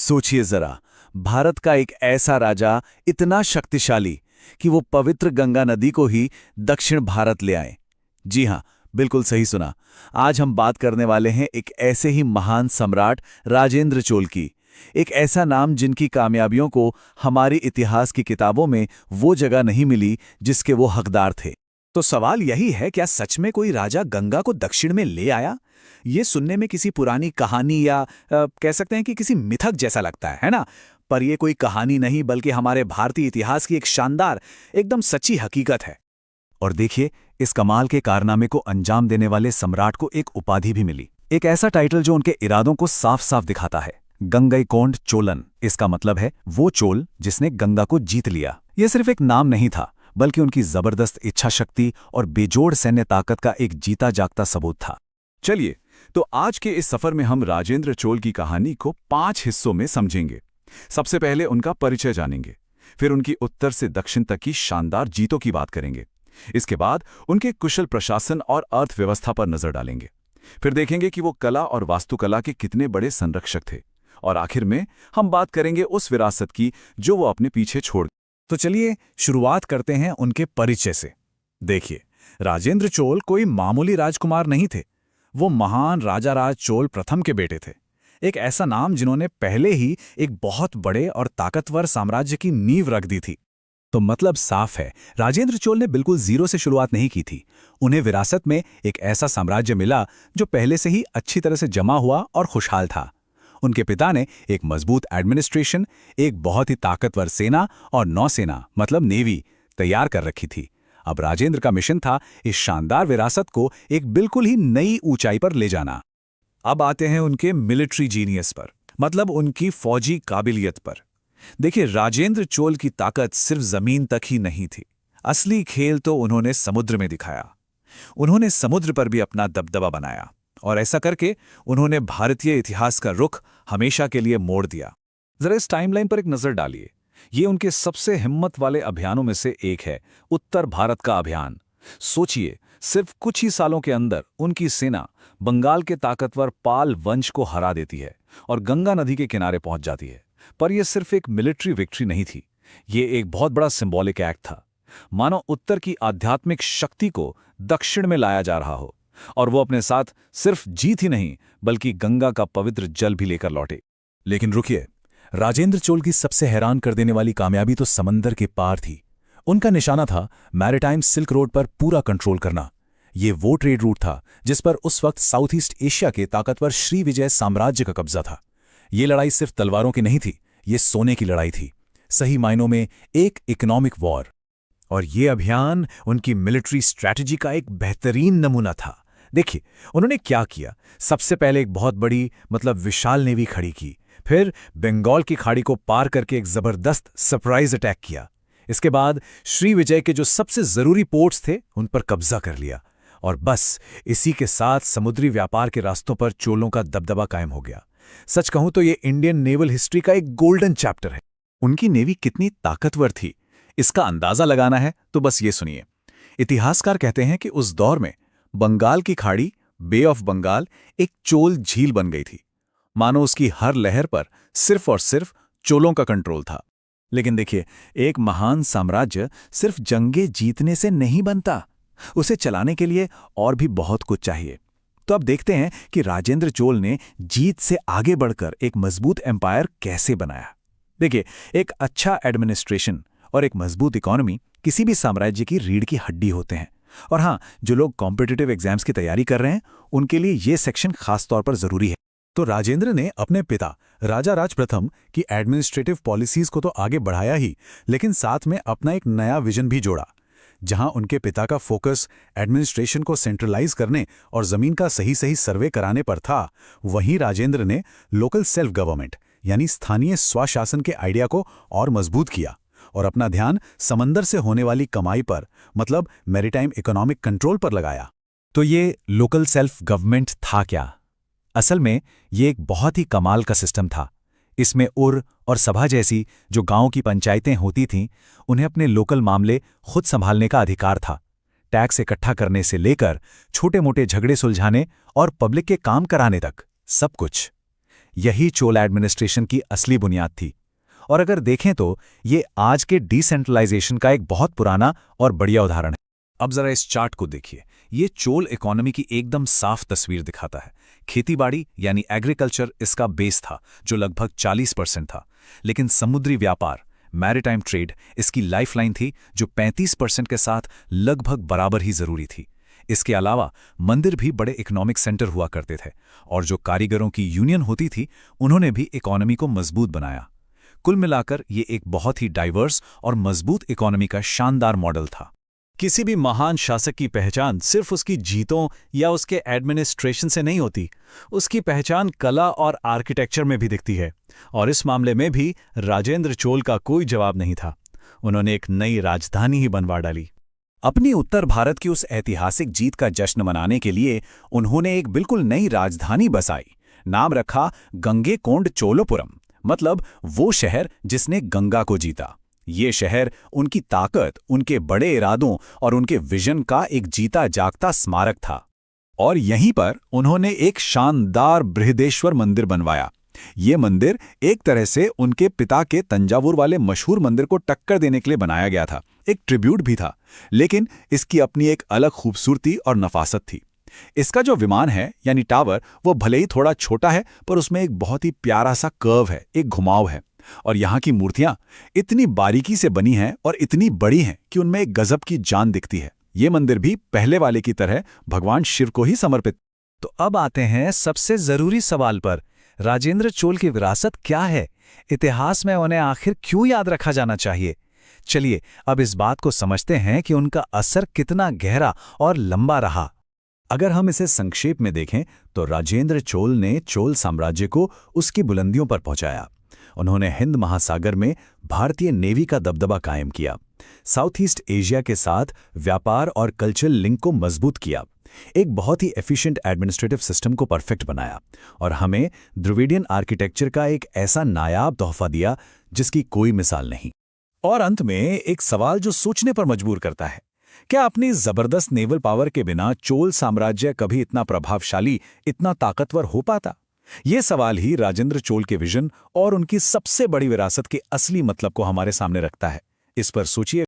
सोचिए जरा, भारत का एक ऐसा राजा इतना शक्तिशाली कि वो पवित्र गंगा नदी को ही दक्षिण भारत ले आए। जी हां, बिल्कुल सही सुना। आज हम बात करने वाले हैं एक ऐसे ही महान सम्राट राजेंद्र चोल की। एक ऐसा नाम जिनकी कामयाबियों को हमारी इतिहास की किताबों में वो जगह नहीं मिली जिसके वो हकदार थे। तो सवाल यही है, क्या सच में कोई राजा गंगा को दक्षिण में ले आया? ये सुनने में किसी पुरानी कहानी या कह सकते हैं कि किसी मिथक जैसा लगता है ना? पर ये कोई कहानी नहीं, बल्कि हमारे भारतीय इतिहास की एक शानदार, एकदम सच्ची हकीकत है। और देखिए, इस कमाल के कारनामे को अंजाम देने वाले सम्राट को एक उपाधि भी मिली। एक ऐसा टाइटल जो उनके इरादों को साफ साफ दिखाता है, गंगईकोंड चोलन। इसका मतलब है वो चोल जिसने गंगा को जीत लिया। यह सिर्फ एक नाम नहीं था, बल्कि उनकी जबरदस्त इच्छा शक्ति और बेजोड़ सैन्य ताकत का एक जीता जागता सबूत था। चलिए, तो आज के इस सफर में हम राजेंद्र चोल की कहानी को 5 हिस्सों में समझेंगे। सबसे पहले उनका परिचय जानेंगे, फिर उनकी उत्तर से दक्षिण तक की शानदार जीतों की बात करेंगे। इसके बाद उनके कुशल प्रशासन और अर्थव्यवस्था पर नजर डालेंगे। फिर देखेंगे कि वो कला और वास्तुकला के कितने बड़े संरक्षक थे। और आखिर में हम बात करेंगे उस विरासत की जो वो अपने पीछे छोड़। तो चलिए शुरुआत करते हैं उनके परिचय से। देखिए, राजेंद्र चोल कोई मामूली राजकुमार नहीं थे। वो महान राजा राज चोल प्रथम के बेटे थे। एक ऐसा नाम जिन्होंने पहले ही एक बहुत बड़े और ताकतवर साम्राज्य की नींव रख दी थी। तो मतलब साफ है, राजेंद्र चोल ने बिल्कुल जीरो से शुरुआत नहीं की थी। उन्हें विरासत में एक ऐसा साम्राज्य मिला जो पहले से ही अच्छी तरह से जमा हुआ और खुशहाल था। उनके पिता ने एक मजबूत एडमिनिस्ट्रेशन, एक बहुत ही ताकतवर सेना और नौसेना मतलब नेवी तैयार कर रखी थी। अब राजेंद्र का मिशन था इस शानदार विरासत को एक बिल्कुल ही नई ऊंचाई पर ले जाना। अब आते हैं उनके मिलिट्री जीनियस पर, मतलब उनकी फौजी काबिलियत पर। देखिए, राजेंद्र चोल की ताकत सिर्फ जमीन तक ही नहीं थी। असली खेल तो उन्होंने समुद्र में दिखाया। उन्होंने समुद्र पर भी अपना दबदबा बनाया, और ऐसा करके उन्होंने भारतीय इतिहास का रुख हमेशा के लिए मोड़ दिया। जरा इस टाइमलाइन पर एक नजर डालिए। ये उनके सबसे हिम्मत वाले अभियानों में से एक है, उत्तर भारत का अभियान। सोचिए, सिर्फ कुछ ही सालों के अंदर उनकी सेना बंगाल के ताकतवर पाल वंश को हरा देती है और गंगा नदी के किनारे पहुंच जाती है। पर यह सिर्फ एक मिलिट्री विक्ट्री नहीं थी, ये एक बहुत बड़ा सिंबॉलिक एक्ट था। मानो उत्तर की आध्यात्मिक शक्ति को दक्षिण में लाया जा रहा हो, और वो अपने साथ सिर्फ जीत ही नहीं बल्कि गंगा का पवित्र जल भी लेकर लौटे। लेकिन रुकिए, राजेंद्र चोल की सबसे हैरान कर देने वाली कामयाबी तो समंदर के पार थी। उनका निशाना था मैरीटाइम सिल्क रोड पर पूरा कंट्रोल करना। ये वो ट्रेड रूट था जिस पर उस वक्त साउथ ईस्ट एशिया के ताकतवर श्रीविजय साम्राज्य का कब्जा था। ये लड़ाई सिर्फ तलवारों की नहीं थी, ये सोने की लड़ाई थी, सही मायनों में एक इकोनॉमिक वॉर। और ये अभियान उनकी मिलिट्री स्ट्रैटेजी का एक बेहतरीन नमूना था। देखिए, उन्होंने क्या किया। सबसे पहले एक बहुत बड़ी मतलब विशाल नेवी खड़ी की, फिर बंगाल की खाड़ी को पार करके एक जबरदस्त सरप्राइज अटैक किया। इसके बाद श्रीविजय के जो सबसे जरूरी पोर्ट्स थे उन पर कब्जा कर लिया, और बस इसी के साथ समुद्री व्यापार के रास्तों पर चोलों का दबदबा कायम हो गया। सच कहूं तो ये इंडियन नेवल हिस्ट्री का एक गोल्डन चैप्टर है। उनकी नेवी कितनी ताकतवर थी, इसका अंदाजा लगाना है तो बस ये सुनिए। इतिहासकार कहते हैं कि उस दौर में बंगाल की खाड़ी, बे ऑफ बंगाल, एक चोल झील बन गई थी। मानो उसकी हर लहर पर सिर्फ और सिर्फ चोलों का कंट्रोल था। लेकिन देखिए, एक महान साम्राज्य सिर्फ जंगें जीतने से नहीं बनता, उसे चलाने के लिए और भी बहुत कुछ चाहिए। तो अब देखते हैं कि राजेंद्र चोल ने जीत से आगे बढ़कर एक मजबूत एम्पायर कैसे बनाया। देखिए, एक अच्छा एडमिनिस्ट्रेशन और एक मजबूत इकोनॉमी किसी भी साम्राज्य की रीढ़ की हड्डी होते हैं। और हाँ, जो लोग कॉम्पिटिटिव एग्जाम्स की तैयारी कर रहे हैं उनके लिए ये सेक्शन खास तौर पर जरूरी है। तो राजेंद्र ने अपने पिता राजा राज प्रथम की एडमिनिस्ट्रेटिव पॉलिसीज को तो आगे बढ़ाया ही, लेकिन साथ में अपना एक नया विजन भी जोड़ा। जहां उनके पिता का फोकस एडमिनिस्ट्रेशन को सेंट्रलाइज करने और जमीन का सही सही सर्वे कराने पर था, वहीं राजेंद्र ने लोकल सेल्फ गवर्नमेंट यानी स्थानीय स्वशासन के आइडिया को और मजबूत किया और अपना ध्यान समंदर से होने वाली कमाई पर मतलब मैरीटाइम इकोनॉमिक कंट्रोल पर लगाया। तो ये लोकल सेल्फ गवर्नमेंट था क्या? असल में ये एक बहुत ही कमाल का सिस्टम था। इसमें उर और सभा जैसी जो गांव की पंचायतें होती थीं, उन्हें अपने लोकल मामले खुद संभालने का अधिकार था। टैक्स इकट्ठा करने से लेकर छोटे मोटे झगड़े सुलझाने और पब्लिक के काम कराने तक सब कुछ। यही चोल एडमिनिस्ट्रेशन की असली बुनियाद थी। और अगर देखें तो ये आज के डिसेंट्रलाइजेशन का एक बहुत पुराना और बढ़िया उदाहरण है। अब जरा इस चार्ट को देखिए। ये चोल इकोनॉमी की एकदम साफ तस्वीर दिखाता है। खेतीबाड़ी यानी एग्रीकल्चर इसका बेस था, जो लगभग 40% था। लेकिन समुद्री व्यापार, मैरिटाइम ट्रेड, इसकी लाइफलाइन थी, जो 35% के साथ लगभग बराबर ही जरूरी थी। इसके अलावा मंदिर भी बड़े इकोनॉमिक सेंटर हुआ करते थे, और जो कारीगरों की यूनियन होती थी, उन्होंने भी इकोनॉमी को मजबूत बनाया। कुल मिलाकर ये एक बहुत ही डाइवर्स और मजबूत इकोनॉमी का शानदार मॉडल था। किसी भी महान शासक की पहचान सिर्फ उसकी जीतों या उसके एडमिनिस्ट्रेशन से नहीं होती, उसकी पहचान कला और आर्किटेक्चर में भी दिखती है। और इस मामले में भी राजेंद्र चोल का कोई जवाब नहीं था। उन्होंने एक नई राजधानी ही बनवा डाली। अपनी उत्तर भारत की उस ऐतिहासिक जीत का जश्न मनाने के लिए उन्होंने एक बिल्कुल नई राजधानी बसाई। नाम रखा गंगेकोंड चोलपुरम, मतलब वो शहर जिसने गंगा को जीता। ये शहर उनकी ताकत, उनके बड़े इरादों और उनके विजन का एक जीता जागता स्मारक था। और यहीं पर उन्होंने एक शानदार बृहदेश्वर मंदिर बनवाया। ये मंदिर एक तरह से उनके पिता के तंजावुर वाले मशहूर मंदिर को टक्कर देने के लिए बनाया गया था, एक ट्रिब्यूट भी था। लेकिन इसकी अपनी एक अलग खूबसूरती और नफासत थी। इसका जो विमान है यानी टावर, वो भले ही थोड़ा छोटा है, पर उसमें एक बहुत ही प्यारा सा कर्व है, एक घुमाव है। और यहाँ की मूर्तियां इतनी बारीकी से बनी हैं और इतनी बड़ी हैं कि उनमें एक गजब की जान दिखती है। ये मंदिर भी पहले वाले की तरह भगवान शिव को ही समर्पित। तो अब आते हैं सबसे जरूरी सवाल पर। राजेंद्र चोल की विरासत क्या है? इतिहास में उन्हें आखिर क्यों याद रखा जाना चाहिए? चलिए अब इस बात को समझते हैं कि उनका असर कितना गहरा और लंबा रहा। अगर हम इसे संक्षेप में देखें तो राजेंद्र चोल ने चोल साम्राज्य को उसकी बुलंदियों पर पहुंचाया। उन्होंने हिंद महासागर में भारतीय नेवी का दबदबा कायम किया, साउथ ईस्ट एशिया के साथ व्यापार और कल्चरल लिंक को मजबूत किया, एक बहुत ही एफिशिएंट एडमिनिस्ट्रेटिव सिस्टम को परफेक्ट बनाया और हमें द्रविडियन आर्किटेक्चर का एक ऐसा नायाब तोहफा दिया जिसकी कोई मिसाल नहीं। और अंत में एक सवाल जो सोचने पर मजबूर करता है, क्या अपनी जबरदस्त नेवल पावर के बिना चोल साम्राज्य कभी इतना प्रभावशाली, इतना ताकतवर हो पाता? ये सवाल ही राजेंद्र चोल के विजन और उनकी सबसे बड़ी विरासत के असली मतलब को हमारे सामने रखता है। इस पर सोचिए।